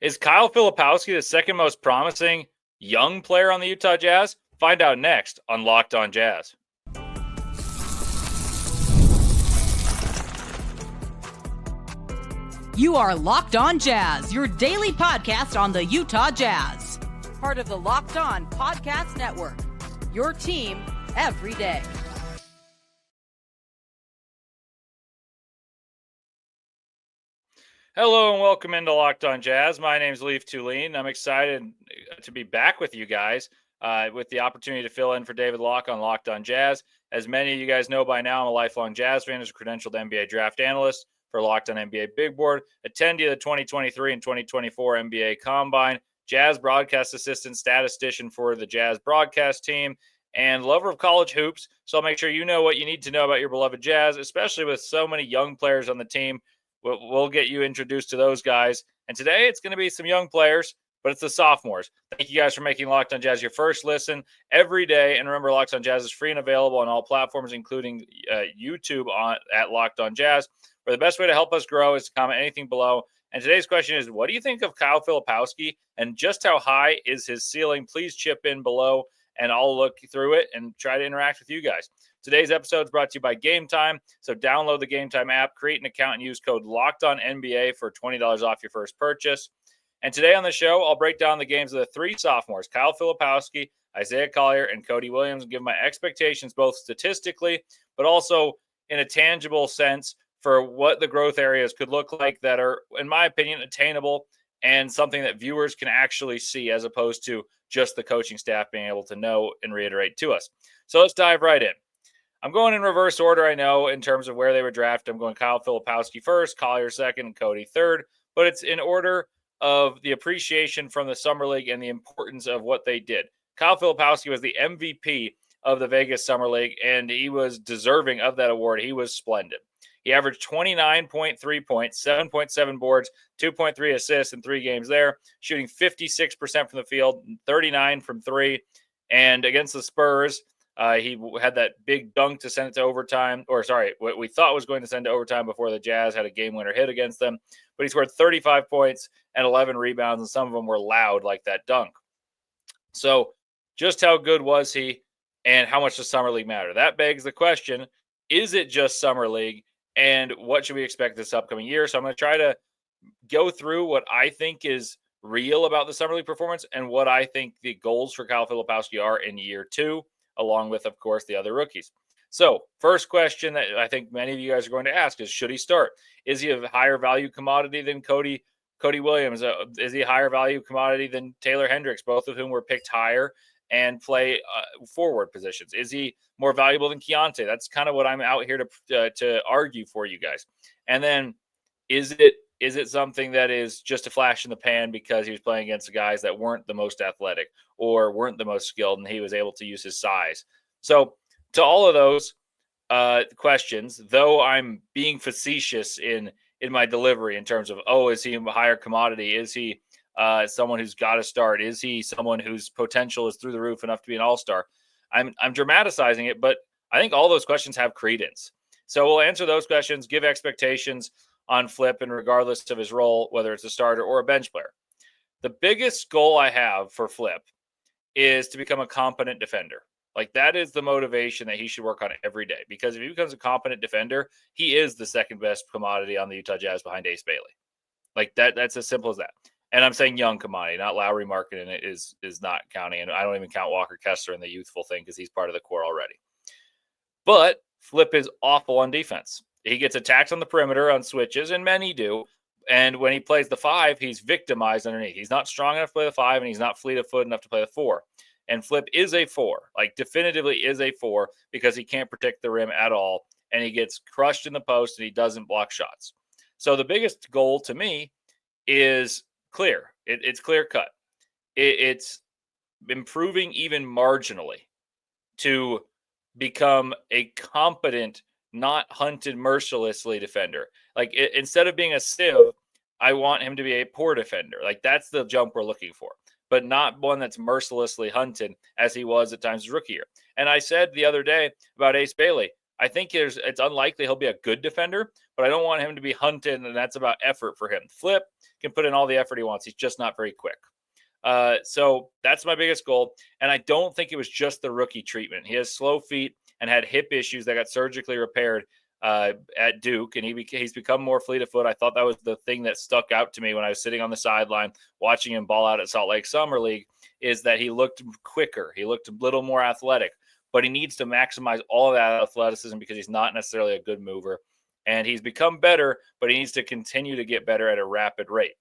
Is Kyle Filipowski the second most promising young player on the Utah Jazz? Find out next on Locked On Jazz. You are Locked On Jazz, your daily podcast on the Utah Jazz. Part of the Locked On Podcast Network, your team every day. Hello and welcome into Locked On Jazz. My name is Leif Thulin. I'm excited to be back with you guys with the opportunity to fill in for David Locke on Locked On Jazz. As many of you guys know by now, I'm a lifelong Jazz fan as a credentialed NBA draft analyst for Locked On NBA Big Board, attendee of the 2023 and 2024 NBA Combine, Jazz broadcast assistant statistician for the Jazz broadcast team, and lover of college hoops. So I'll make sure you know what you need to know about your beloved Jazz, especially with so many young players on the team. We'll get you introduced to those guys. And today it's going to be some young players, but it's the sophomores. Thank you guys for making Locked On Jazz your first listen every day. And remember, Locked On Jazz is free and available on all platforms, including YouTube at Locked On Jazz, where the best way to help us grow is to comment anything below. And today's question is, what do you think of Kyle Filipowski and just how high is his ceiling? Please chip in below and I'll look through it and try to interact with you guys. Today's episode is brought to you by Game Time. So download the Game Time app, create an account, and use code LOCKEDONNBA for $20 off your first purchase. And today on the show, I'll break down the games of the three sophomores, Kyle Filipowski, Isaiah Collier, and Cody Williams, and give my expectations both statistically, but also in a tangible sense for what the growth areas could look like that are, in my opinion, attainable and something that viewers can actually see as opposed to just the coaching staff being able to know and reiterate to us. So let's dive right in. I'm going in reverse order, I know, in terms of where they were drafted. I'm going Kyle Filipowski first, Collier second, and Cody third. But it's in order of the appreciation from the Summer League and the importance of what they did. Kyle Filipowski was the MVP of the Vegas Summer League, and he was deserving of that award. He was splendid. He averaged 29.3 points, 7.7 boards, 2.3 assists in 3 games there, shooting 56% from the field, 39 from 3. And against the Spurs, he had that big dunk to send it to overtime, what we thought was going to send to overtime before the Jazz had a game-winner hit against them. But he scored 35 points and 11 rebounds, and some of them were loud like that dunk. So just how good was he, and how much does Summer League matter? That begs the question, is it just Summer League, and what should we expect this upcoming year? So I'm going to try to go through what I think is real about the Summer League performance and what I think the goals for Kyle Filipowski are in year 2, along with, of course, the other rookies. So first question that I think many of you guys are going to ask is, should he start? Is he a higher value commodity than Cody Williams? Is he a higher value commodity than Taylor Hendricks, both of whom were picked higher and play forward positions? Is he more valuable than Keontae? That's kind of what I'm out here to argue for you guys. And then is it something that is just a flash in the pan because he was playing against the guys that weren't the most athletic or weren't the most skilled, and he was able to use his size? So to all of those questions, though I'm being facetious in my delivery in terms of, is he a higher commodity? Is he someone who's got to start? Is he someone whose potential is through the roof enough to be an all-star? I'm dramatizing it, but I think all those questions have credence. So we'll answer those questions, give expectations on Flip, and regardless of his role, whether it's a starter or a bench player. The biggest goal I have for Flip is to become a competent defender. Like, that is the motivation that he should work on every day, because if he becomes a competent defender, he is the second best commodity on the Utah Jazz behind Ace Bailey. Like, that's as simple as that. And I'm saying young commodity, not Lauri. Markkanen is not counting. And I don't even count Walker Kessler in the youthful thing because he's part of the core already. But Flip is awful on defense. He gets attacked on the perimeter on switches, and many do. And when he plays the 5, he's victimized underneath. He's not strong enough to play the 5, and he's not fleet of foot enough to play the 4. And Flip is a 4, like definitively is a 4, because he can't protect the rim at all, and he gets crushed in the post, and he doesn't block shots. So the biggest goal to me is clear. It's clear cut. It's improving even marginally to become a competent, not hunted mercilessly defender. Like, instead of being a sieve, I want him to be a poor defender. Like, that's the jump we're looking for, but not one that's mercilessly hunted as he was at times his rookie year. And I said the other day about Ace Bailey, I think it's unlikely he'll be a good defender, but I don't want him to be hunted, and that's about effort for him. Flip can put in all the effort he wants. He's just not very quick. So that's my biggest goal. And I don't think it was just the rookie treatment. He has slow feet and had hip issues that got surgically repaired at Duke, and he's become more fleet of foot. I thought that was the thing that stuck out to me when I was sitting on the sideline watching him ball out at Salt Lake Summer League, is that he looked quicker. He looked a little more athletic, but he needs to maximize all of that athleticism because he's not necessarily a good mover. And he's become better, but he needs to continue to get better at a rapid rate.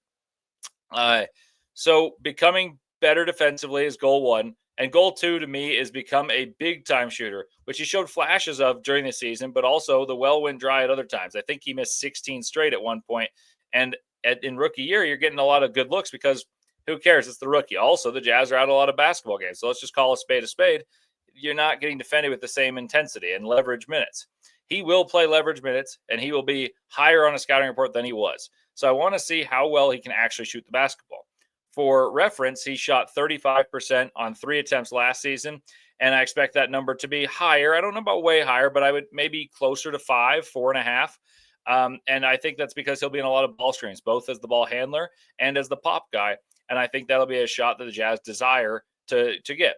So becoming better defensively is goal one. And goal two to me is become a big-time shooter, which he showed flashes of during the season, but also the well went dry at other times. I think he missed 16 straight at one point. And in rookie year, you're getting a lot of good looks because who cares? It's the rookie. Also, the Jazz are out a lot of basketball games. So let's just call a spade a spade. You're not getting defended with the same intensity and leverage minutes. He will play leverage minutes, and he will be higher on a scouting report than he was. So I want to see how well he can actually shoot the basketball. For reference, he shot 35% on 3 attempts last season, and I expect that number to be higher. I don't know about way higher, but I would maybe closer to 5, 4.5. And I think that's because he'll be in a lot of ball screens, both as the ball handler and as the pop guy. And I think that'll be a shot that the Jazz desire to get.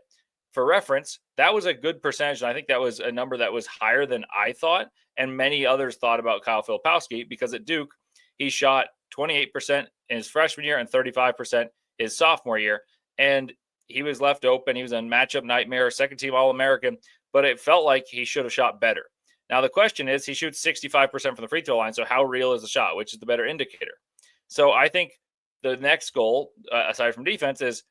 For reference, that was a good percentage, and I think that was a number that was higher than I thought, and many others thought about Kyle Filipowski, because at Duke, he shot 28% in his freshman year and 35% his sophomore year, and he was left open. He was a matchup nightmare, second-team All-American, but it felt like he should have shot better. Now, the question is, he shoots 65% from the free throw line, so how real is the shot, which is the better indicator? So I think the next goal, aside from defense, is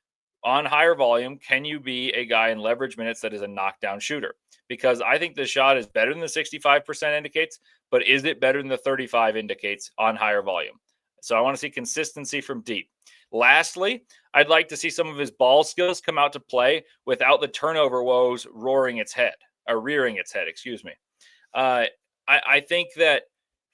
on higher volume, can you be a guy in leverage minutes that is a knockdown shooter? Because I think the shot is better than the 65% indicates, but is it better than the 35 indicates on higher volume? So I want to see consistency from deep. Lastly, I'd like to see some of his ball skills come out to play without the turnover woes rearing its head. I think that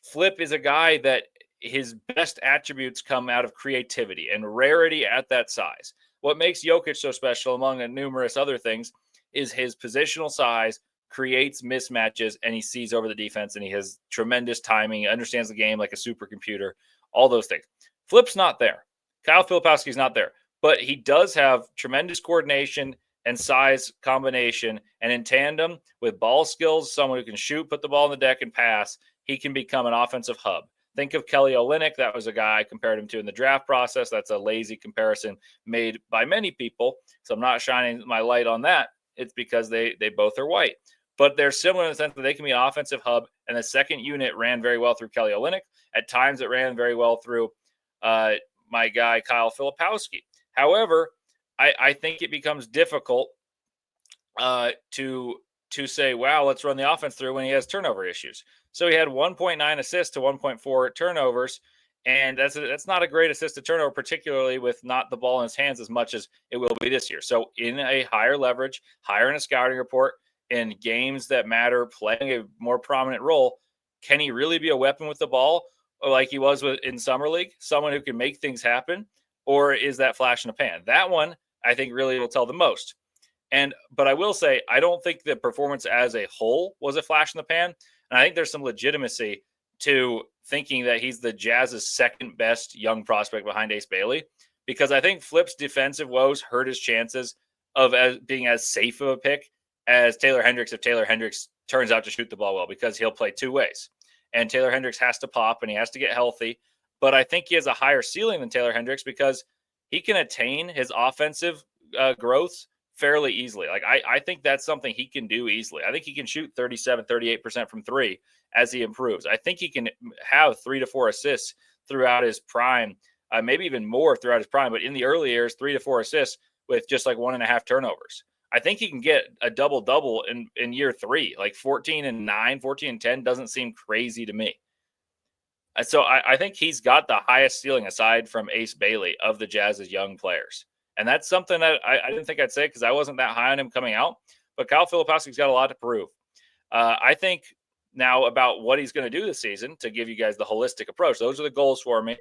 Flip is a guy that his best attributes come out of creativity and rarity at that size. What makes Jokic so special, among numerous other things, is his positional size creates mismatches, and he sees over the defense, and he has tremendous timing. He understands the game like a supercomputer, all those things. Flip's not there. Kyle Filipowski's not there, but he does have tremendous coordination and size combination, and in tandem with ball skills, someone who can shoot, put the ball on the deck, and pass, he can become an offensive hub. Think of Kelly Olynyk. That was a guy I compared him to in the draft process. That's a lazy comparison made by many people, so I'm not shining my light on that. It's because they both are white. But they're similar in the sense that they can be an offensive hub, and the second unit ran very well through Kelly Olynyk. At times, it ran very well through my guy, Kyle Filipowski. However, I think it becomes difficult to say, wow, let's run the offense through when he has turnover issues. So he had 1.9 assists to 1.4 turnovers, and that's not a great assist to turnover, particularly with not the ball in his hands as much as it will be this year. So in a higher leverage, higher in a scouting report, in games that matter, playing a more prominent role, can he really be a weapon with the ball like he was in Summer League, someone who can make things happen, or is that flash in the pan? That one, I think, really will tell the most. But I will say, I don't think the performance as a whole was a flash in the pan. And I think there's some legitimacy to thinking that he's the Jazz's second best young prospect behind Ace Bailey, because I think Flip's defensive woes hurt his chances of being as safe of a pick as Taylor Hendricks if Taylor Hendricks turns out to shoot the ball well, because he'll play two ways. And Taylor Hendricks has to pop and he has to get healthy. But I think he has a higher ceiling than Taylor Hendricks because he can attain his offensive growth fairly easily. Like I think that's something he can do easily. I think he can shoot 37, 38% from three as he improves. I think he can have 3 to 4 assists throughout his prime, maybe even more throughout his prime. But in the early years, 3 to 4 assists with just like 1.5 turnovers. I think he can get a double-double in year 3. Like 14 and 9, 14 and 10 doesn't seem crazy to me. So I think he's got the highest ceiling aside from Ace Bailey of the Jazz's young players. And that's something that I didn't think I'd say because I wasn't that high on him coming out. But Kyle Filipowski's got a lot to prove. I think now about what he's going to do this season to give you guys the holistic approach. Those are the goals for me.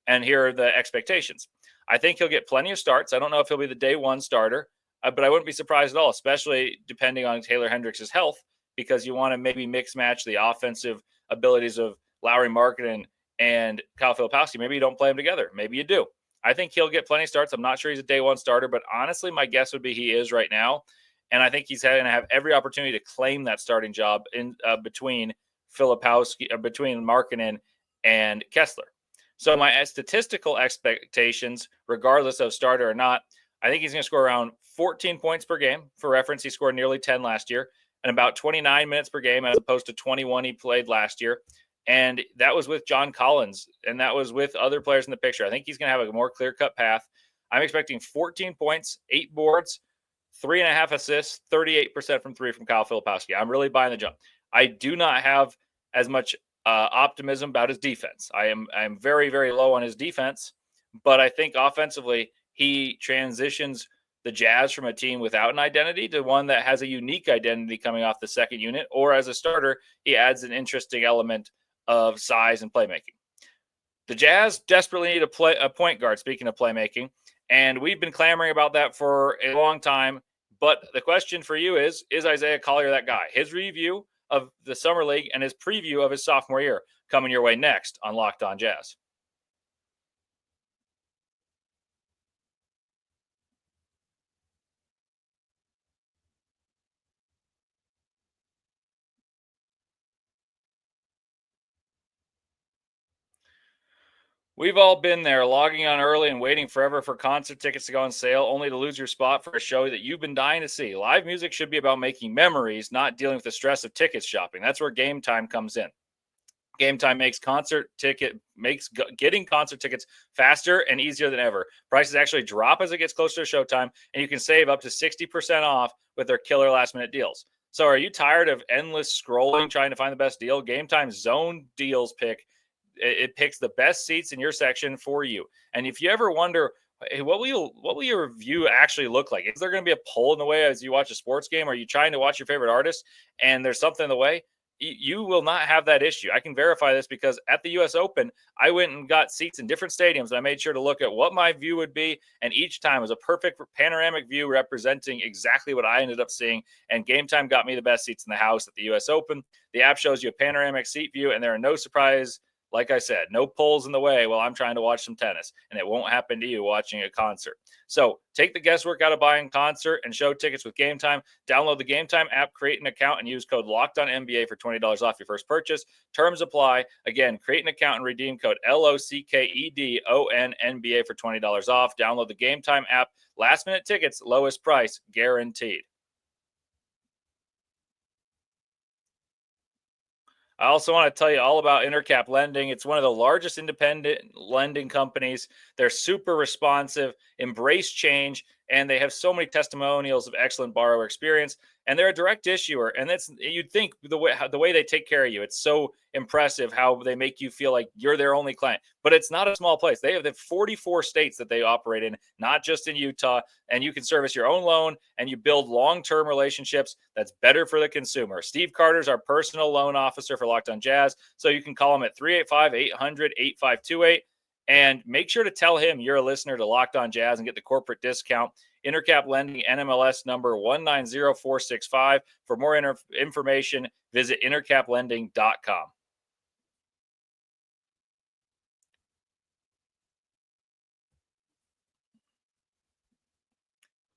And here are the expectations. I think he'll get plenty of starts. I don't know if he'll be the day one starter, but I wouldn't be surprised at all, especially depending on Taylor Hendricks' health. because you want to maybe mix match the offensive abilities of Lauri Markkanen and Kyle Filipowski. Maybe you don't play them together. Maybe you do. I think he'll get plenty of starts. I'm not sure he's a day one starter, but honestly, my guess would be he is right now. And I think he's going to have every opportunity to claim that starting job in between between Markkanen and Kessler. So my statistical expectations, regardless of starter or not, I think he's going to score around 14 points per game. For reference, he scored nearly 10 last year and about 29 minutes per game as opposed to 21 he played last year. And that was with John Collins, and that was with other players in the picture. I think he's going to have a more clear-cut path. I'm expecting 14 points, 8 boards, 3.5 assists, 38% from three from Kyle Filipowski. I'm really buying the jump. I do not have as much optimism about his defense. I'm very, very low on his defense, but I think offensively he transitions the Jazz from a team without an identity to one that has a unique identity coming off the second unit, or as a starter, he adds an interesting element of size and playmaking. The Jazz desperately need a point guard, speaking of playmaking, and we've been clamoring about that for a long time. But the question for you is Isaiah Collier that guy? His review of the Summer League and his preview of his sophomore year coming your way next on Locked On Jazz. We've all been there, logging on early and waiting forever for concert tickets to go on sale, only to lose your spot for a show that you've been dying to see. Live music should be about making memories, not dealing with the stress of ticket shopping. That's where Game Time comes in. Game Time makes getting concert tickets faster and easier than ever. Prices actually drop as it gets closer to showtime, and you can save up to 60% off with their killer last-minute deals. So are you tired of endless scrolling trying to find the best deal? Game Time's zone deals it picks the best seats in your section for you. And if you ever wonder, hey, what will your review actually look like? Is there going to be a poll in the way as you watch a sports game? Are you trying to watch your favorite artist and there's something in the way? You will not have that issue. I can verify this because at the U.S. Open, I went and got seats in different stadiums. And I made sure to look at what my view would be. And each time was a perfect panoramic view representing exactly what I ended up seeing. And Game Time got me the best seats in the house at the U.S. Open. The app shows you a panoramic seat view, and there are no surprise. Like I said, no pulls in the way while I'm trying to watch some tennis, and it won't happen to you watching a concert. So take the guesswork out of buying concert and show tickets with Game Time. Download the Game Time app, create an account, and use code LOCKEDONNBA for $20 off your first purchase. Terms apply. Again, create an account and redeem code LOCKEDONNBA for $20 off. Download the Game Time app. Last minute tickets, lowest price guaranteed. I also want to tell you all about Intercap Lending. It's one of the largest independent lending companies. They're super responsive, embrace change, and they have so many testimonials of excellent borrower experience. And they're a direct issuer. And you'd think the way they take care of you, it's so impressive how they make you feel like you're their only client. But it's not a small place. They have 44 states that they operate in, not just in Utah. And you can service your own loan and you build long-term relationships that's better for the consumer. Steve Carter's our personal loan officer for Locked On Jazz. So you can call him at 385-800-8528. And make sure to tell him you're a listener to Locked On Jazz and get the corporate discount. Intercap Lending, NMLS number 190465. For more information, visit intercaplending.com.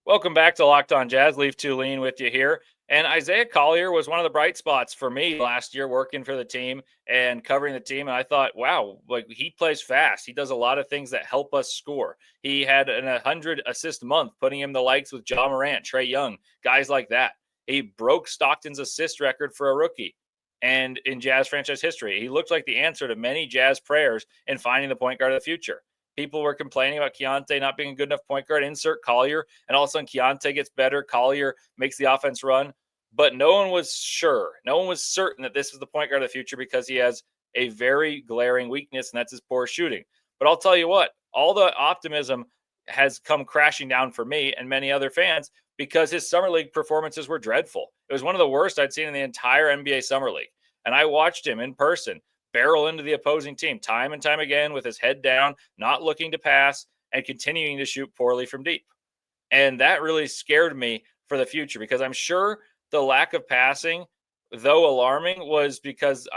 Welcome back to Locked On Jazz. Leif Thulin with you here. And Isaiah Collier was one of the bright spots for me last year working for the team and covering the team. And I thought, wow, like he plays fast. He does a lot of things that help us score. He had an 100 assist month, putting him the likes with Ja Morant, Trae Young, guys like that. He broke Stockton's assist record for a rookie. And in Jazz franchise history, he looked like the answer to many Jazz prayers in finding the point guard of the future. People were complaining about Keontae not being a good enough point guard. Insert Collier, and all of a sudden Keontae gets better. Collier makes the offense run. But no one was sure. No one was certain that this was the point guard of the future because he has a very glaring weakness, and that's his poor shooting. But I'll tell you what, all the optimism has come crashing down for me and many other fans because his Summer League performances were dreadful. It was one of the worst I'd seen in the entire NBA Summer League. And I watched him in person barrel into the opposing team time and time again with his head down, not looking to pass, and continuing to shoot poorly from deep. And that really scared me for the future because I'm sure the lack of passing though alarming, was because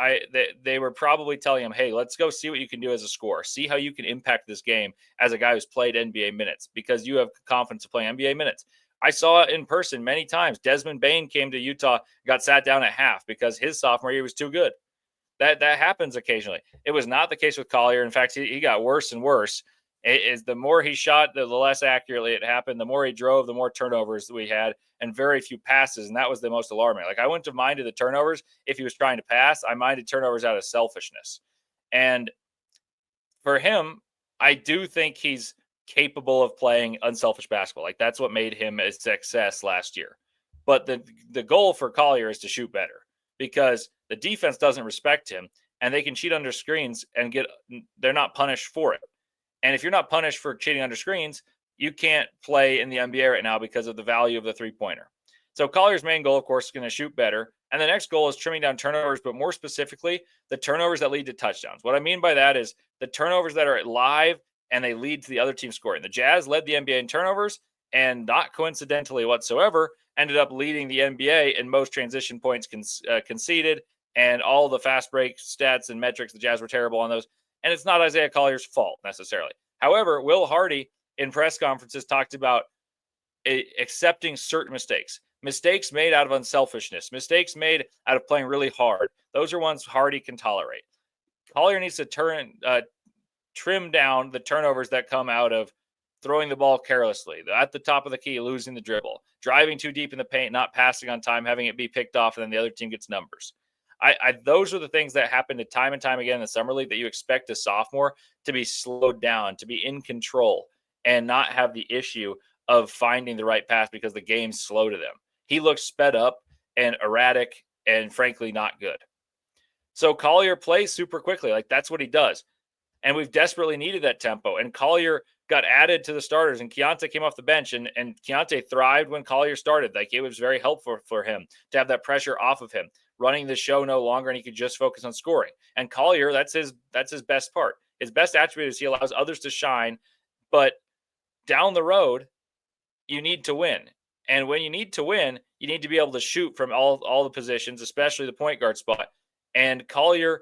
they were probably telling him, hey, let's go see what you can do as a scorer. See how you can impact this game as a guy who's played NBA minutes, because you have confidence of playing NBA minutes. I saw it in person many times. Desmond Bane came to Utah, got sat down at half because his sophomore year was too good. That happens occasionally. It was not the case with Collier. In fact, he got worse and worse. It is the more he shot, the less accurately it happened. The more he drove, the more turnovers we had, and very few passes. And that was the most alarming. Like, I wouldn't have minded the turnovers if he was trying to pass. I minded turnovers out of selfishness. And for him, I do think he's capable of playing unselfish basketball. Like, that's what made him a success last year. But the goal for Collier is to shoot better, because the defense doesn't respect him, and they can cheat under screens and they're not punished for it. And if you're not punished for cheating under screens, you can't play in the NBA right now because of the value of the three-pointer. So Collier's main goal, of course, is going to shoot better. And the next goal is trimming down turnovers, but more specifically, the turnovers that lead to touchdowns. What I mean by that is the turnovers that are live and they lead to the other team scoring. The Jazz led the NBA in turnovers, and not coincidentally whatsoever, ended up leading the NBA in most transition points conceded, and all the fast break stats and metrics. The Jazz were terrible on those. And it's not Isaiah Collier's fault necessarily. However, Will Hardy in press conferences talked about accepting certain mistakes made out of unselfishness, mistakes made out of playing really hard. Those are ones Hardy can tolerate. Collier needs to trim down the turnovers that come out of throwing the ball carelessly, at the top of the key, losing the dribble, driving too deep in the paint, not passing on time, having it be picked off, and then the other team gets numbers. Those are the things that happen time and time again in the summer league that you expect a sophomore to be slowed down, to be in control, and not have the issue of finding the right pass because the game's slow to them. He looks sped up and erratic and frankly not good. So Collier plays super quickly. Like, that's what he does. And we've desperately needed that tempo. And Collier got added to the starters, and Keontae came off the bench, and Keontae thrived when Collier started. Like, it was very helpful for him to have that pressure off of him, running the show no longer, and he could just focus on scoring. And Collier, that's his best part. His best attribute is he allows others to shine, but down the road, you need to win. And when you need to win, you need to be able to shoot from all the positions, especially the point guard spot. And Collier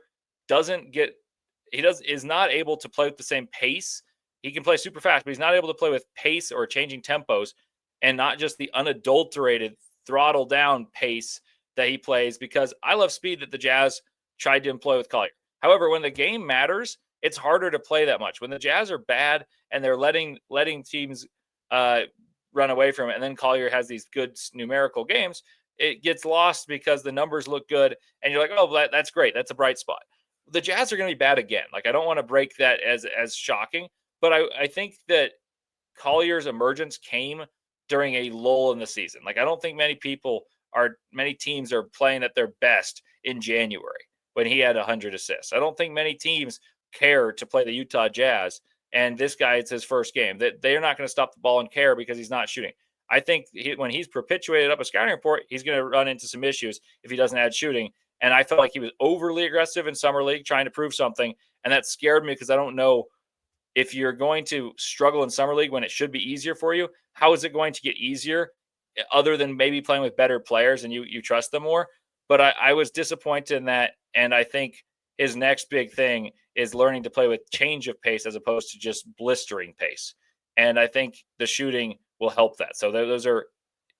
is not able to play with the same pace. He can play super fast, but he's not able to play with pace or changing tempos, and not just the unadulterated throttle down pace that he plays, because I love speed that the Jazz tried to employ with Collier. However, when the game matters, it's harder to play that much. When the Jazz are bad and they're letting teams run away from it, and then Collier has these good numerical games, it gets lost because the numbers look good, and you're like, oh, that's great. That's a bright spot. The Jazz are going to be bad again. Like, I don't want to break that as shocking, but I think that Collier's emergence came during a lull in the season. Like, I don't think many teams are playing at their best in January when he had 100 assists. I don't think many teams care to play the Utah Jazz, and this guy, it's his first game. That they're not going to stop the ball and care because he's not shooting. I think when he's perpetuated up a scouting report, he's going to run into some issues if he doesn't add shooting. And I felt like he was overly aggressive in summer league trying to prove something, and that scared me because I don't know if you're going to struggle in summer league when it should be easier for you. How is it going to get easier other than maybe playing with better players and you trust them more? But I was disappointed in that, and I think his next big thing is learning to play with change of pace as opposed to just blistering pace. And I think the shooting will help that. So those are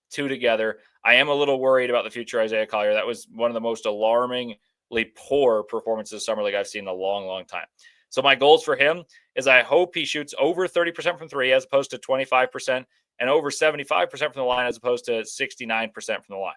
two together. I am a little worried about the future Isaiah Collier. That was one of the most alarmingly poor performances of summer league I've seen in a long, long time. So my goals for him is I hope he shoots over 30% from three as opposed to 25%, and over 75% from the line as opposed to 69% from the line.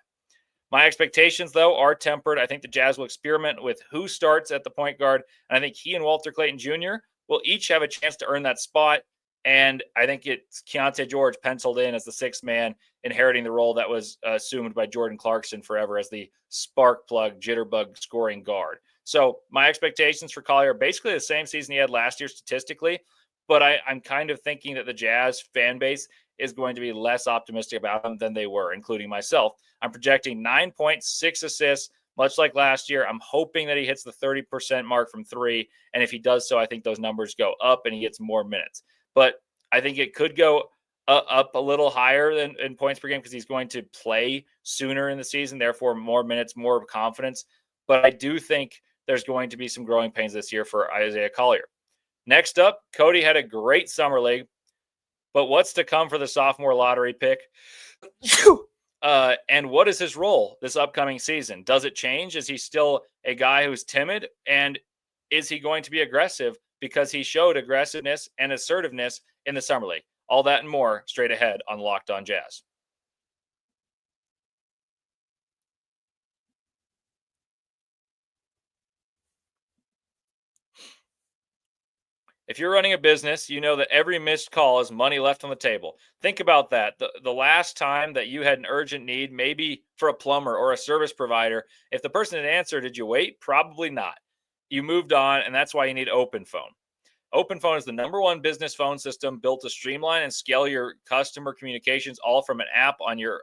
My expectations, though, are tempered. I think the Jazz will experiment with who starts at the point guard, and I think he and Walter Clayton Jr. will each have a chance to earn that spot. And I think it's Keontae George penciled in as the sixth man, inheriting the role that was assumed by Jordan Clarkson forever as the spark plug, jitterbug scoring guard. So my expectations for Collier are basically the same season he had last year statistically, but I'm kind of thinking that the Jazz fan base is going to be less optimistic about him than they were, including myself. I'm projecting 9.6 assists, much like last year. I'm hoping that he hits the 30% mark from three, and if he does so, I think those numbers go up and he gets more minutes. But I think it could go up a little higher than in points per game because he's going to play sooner in the season, therefore more minutes, more confidence. But I do think there's going to be some growing pains this year for Isaiah Collier. Next up, Cody had a great summer league, but what's to come for the sophomore lottery pick? And what is his role this upcoming season? Does it change? Is he still a guy who's timid? And is he going to be aggressive because he showed aggressiveness and assertiveness in the summer league? All that and more straight ahead on Locked On Jazz. If you're running a business, you know that every missed call is money left on the table. Think about that. The last time that you had an urgent need, maybe for a plumber or a service provider, if the person didn't answer, did you wait? Probably not. You moved on, and that's why you need Open Phone. Open Phone is the #1 business phone system built to streamline and scale your customer communications, all from an app on your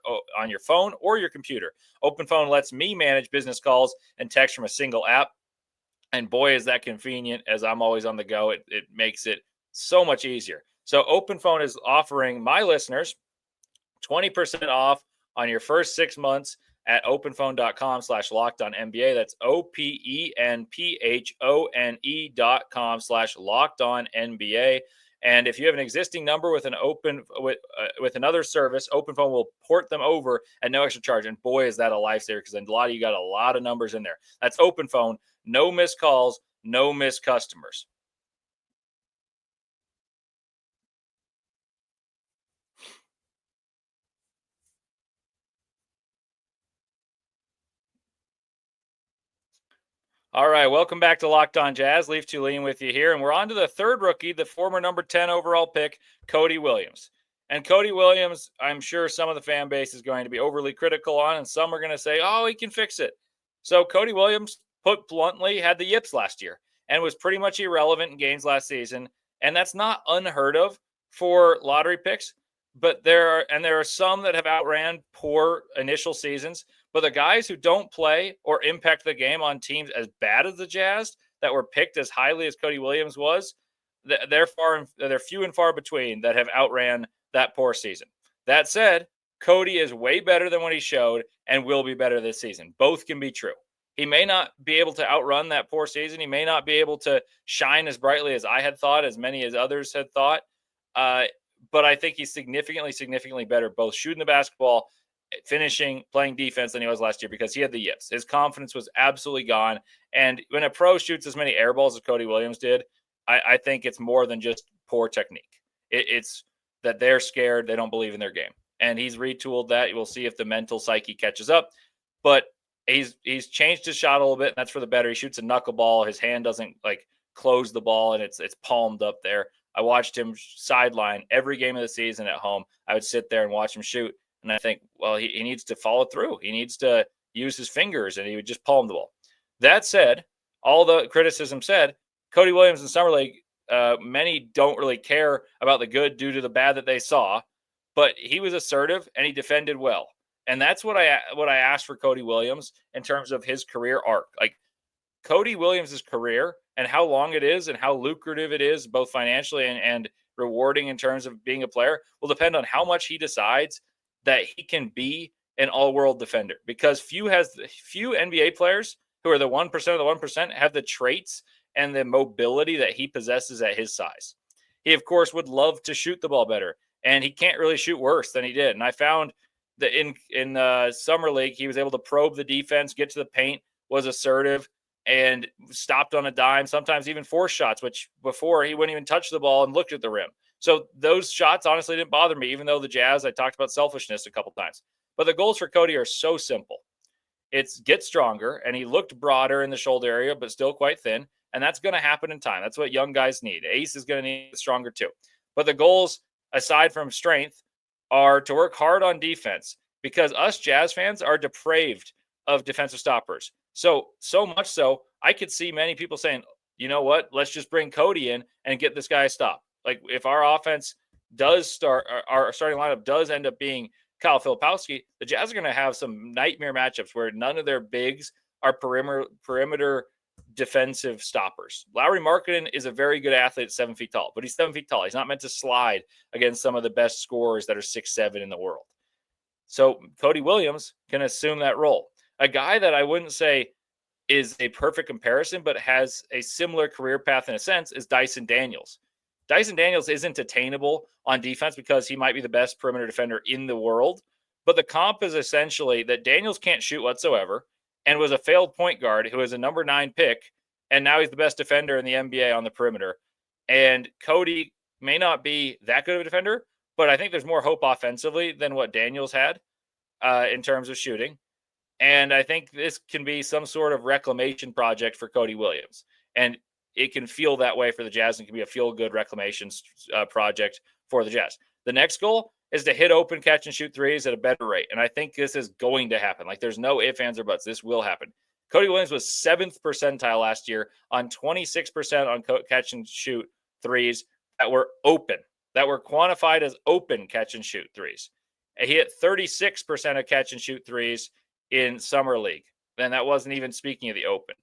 phone or your computer. Open Phone lets me manage business calls and text from a single app. And boy, is that convenient, as I'm always on the go. It makes it so much easier. So Open Phone is offering my listeners 20% off on your first 6 months at openphone.com/lockedonnba. That's openphone.com/lockedonnba. And if you have an existing number with with another service, Open Phone will port them over at no extra charge. And boy, is that a lifesaver, because a lot of you got a lot of numbers in there. That's Open Phone. No missed calls, no missed customers. All right, welcome back to Locked On Jazz. Leif Thulin with you here, and we're on to the third rookie, the former number 10 overall pick, Cody Williams. And Cody Williams, I'm sure some of the fan base is going to be overly critical on, and some are going to say, oh, he can fix it. So Cody Williams, put bluntly, had the yips last year and was pretty much irrelevant in games last season. And that's not unheard of for lottery picks, but there are some that have outran poor initial seasons. But the guys who don't play or impact the game on teams as bad as the Jazz, that were picked as highly as Cody Williams was, they're few and far between that have outran that poor season. That said, Cody is way better than what he showed and will be better this season. Both can be true. He may not be able to outrun that poor season. He may not be able to shine as brightly as I had thought, as many as others had thought. But I think he's significantly better, both shooting the basketball, finishing, playing defense than he was last year, because he had the yips. His confidence was absolutely gone. And when a pro shoots as many air balls as Cody Williams did, I think it's more than just poor technique. It's that they're scared. They don't believe in their game. And he's retooled that. We'll see if the mental psyche catches up. But he's changed his shot a little bit, and that's for the better. He shoots a knuckleball. His hand doesn't close the ball, and it's palmed up there. I watched him sideline every game of the season at home. I would sit there and watch him shoot. And I think, well, he needs to follow through. He needs to use his fingers, and he would just palm the ball. That said, all the criticism said, Cody Williams in Summer League, many don't really care about the good due to the bad that they saw, but he was assertive and he defended well. And that's what I asked for Cody Williams in terms of his career arc. Like, Cody Williams' career and how long it is and how lucrative it is, both financially and rewarding in terms of being a player, will depend on how much he decides that he can be an all-world defender. Because few NBA players who are the 1% of the 1% have the traits and the mobility that he possesses at his size. He, of course, would love to shoot the ball better, and he can't really shoot worse than he did. And I found that in Summer League, he was able to probe the defense, get to the paint, was assertive, and stopped on a dime, sometimes even forced shots, which before he wouldn't even touch the ball and looked at the rim. So those shots honestly didn't bother me, even though the Jazz, I talked about selfishness a couple times. But the goals for Cody are so simple. It's get stronger, and he looked broader in the shoulder area, but still quite thin. And that's going to happen in time. That's what young guys need. Ace is going to need stronger too. But the goals, aside from strength, are to work hard on defense, because us Jazz fans are depraved of defensive stoppers. So much so, I could see many people saying, you know what, let's just bring Cody in and get this guy a stop. Like, if our offense does start, our starting lineup does end up being Kyle Filipowski, the Jazz are going to have some nightmare matchups where none of their bigs are perimeter defensive stoppers. Lauri Markkanen is a very good athlete at 7 feet tall, but he's 7 feet tall. He's not meant to slide against some of the best scorers that are 6'7" in the world. So Cody Williams can assume that role. A guy that I wouldn't say is a perfect comparison, but has a similar career path in a sense, is Dyson Daniels. Dyson Daniels isn't attainable on defense because he might be the best perimeter defender in the world. But the comp is essentially that Daniels can't shoot whatsoever and was a failed point guard who was a number 9 pick. And now he's the best defender in the NBA on the perimeter. And Cody may not be that good of a defender, but I think there's more hope offensively than what Daniels had in terms of shooting. And I think this can be some sort of reclamation project for Cody Williams. And it can feel that way for the Jazz and can be a feel-good reclamation project for the Jazz. The next goal is to hit open catch and shoot threes at a better rate. And I think this is going to happen. Like, there's no ifs, ands, or buts. This will happen. Cody Williams was 7th percentile last year on 26% on catch and shoot threes that were open, that were quantified as open catch and shoot threes. And he hit 36% of catch and shoot threes in summer league. And that wasn't even speaking of the open.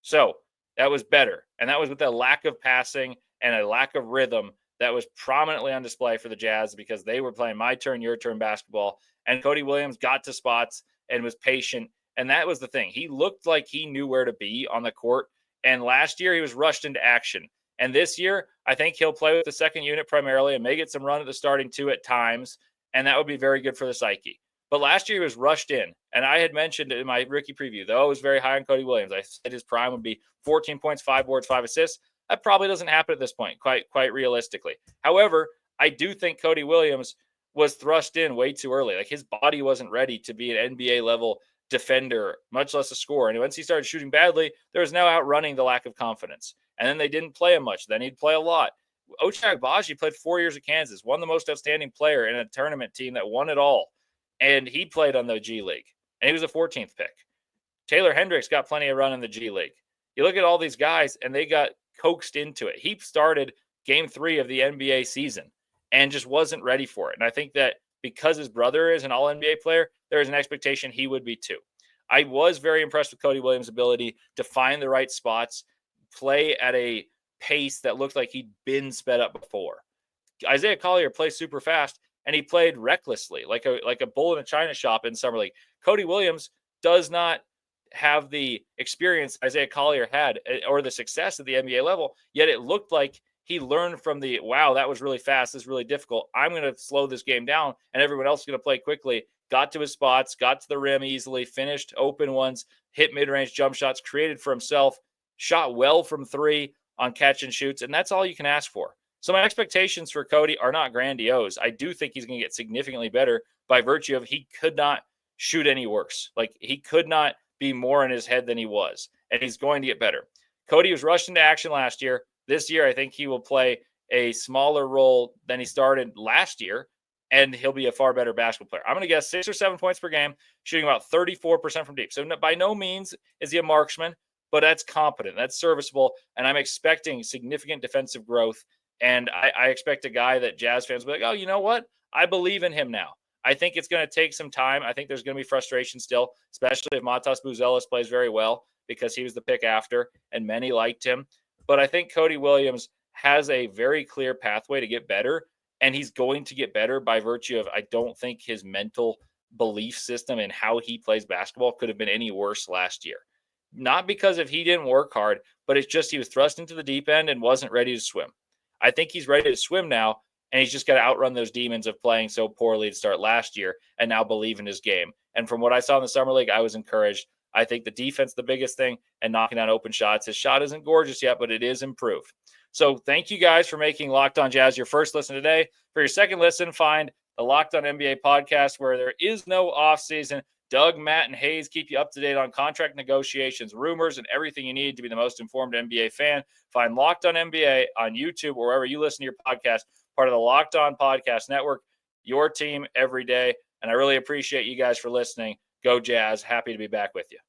So that was better. And that was with a lack of passing and a lack of rhythm that was prominently on display for the Jazz because they were playing my turn, your turn basketball. And Cody Williams got to spots and was patient. And that was the thing. He looked like he knew where to be on the court. And last year he was rushed into action. And this year, I think he'll play with the second unit primarily and may get some run at the starting 2 at times. And that would be very good for the psyche. But last year he was rushed in. And I had mentioned in my rookie preview, though I was very high on Cody Williams. I said his prime would be 14 points, 5 boards, 5 assists. That probably doesn't happen at this point, quite realistically. However, I do think Cody Williams was thrust in way too early. Like, his body wasn't ready to be an NBA level defender, much less a scorer. And once he started shooting badly, there was now outrunning the lack of confidence. And then they didn't play him much. Then he'd play a lot. Ochai Agbaji played 4 years at Kansas, won the most outstanding player in a tournament team that won it all. And he played on the G League. And he was a 14th pick. Taylor Hendricks got plenty of run in the G League. You look at all these guys, and they got coaxed into it. He started game 3 of the NBA season and just wasn't ready for it. And I think that because his brother is an all-NBA player, there is an expectation he would be too. I was very impressed with Cody Williams' ability to find the right spots, play at a pace that looked like he'd been sped up before. Isaiah Collier plays super fast, and he played recklessly, like a bull in a china shop in summer league. Cody Williams does not have the experience Isaiah Collier had or the success at the NBA level, yet it looked like he learned from the, wow, that was really fast, this is really difficult, I'm going to slow this game down, and everyone else is going to play quickly. Got to his spots, got to the rim easily, finished open ones, hit mid-range jump shots, created for himself, shot well from 3 on catch and shoots, and that's all you can ask for. So my expectations for Cody are not grandiose. I do think he's going to get significantly better by virtue of he could not shoot any worse. Like, he could not be more in his head than he was, and he's going to get better. Cody was rushed into action last year. This year, I think he will play a smaller role than he started last year, and he'll be a far better basketball player. I'm going to guess 6 or 7 points per game, shooting about 34% from deep. So by no means is he a marksman, but that's competent. That's serviceable, and I'm expecting significant defensive growth. And I expect a guy that Jazz fans will be like, oh, you know what? I believe in him now. I think it's going to take some time. I think there's going to be frustration still, especially if Matas Buzelis plays very well because he was the pick after and many liked him. But I think Cody Williams has a very clear pathway to get better, and he's going to get better by virtue of, I don't think his mental belief system and how he plays basketball could have been any worse last year. Not because if he didn't work hard, but it's just he was thrust into the deep end and wasn't ready to swim. I think he's ready to swim now, and he's just got to outrun those demons of playing so poorly to start last year and now believe in his game. And from what I saw in the summer league, I was encouraged. I think the defense, the biggest thing, and knocking down open shots. His shot isn't gorgeous yet, but it is improved. So thank you guys for making Locked On Jazz your first listen today. For your second listen, find the Locked On NBA podcast where there is no offseason. Doug, Matt, and Hayes keep you up to date on contract negotiations, rumors, and everything you need to be the most informed NBA fan. Find Locked On NBA on YouTube or wherever you listen to your podcast, part of the Locked On Podcast Network, your team every day. And I really appreciate you guys for listening. Go Jazz. Happy to be back with you.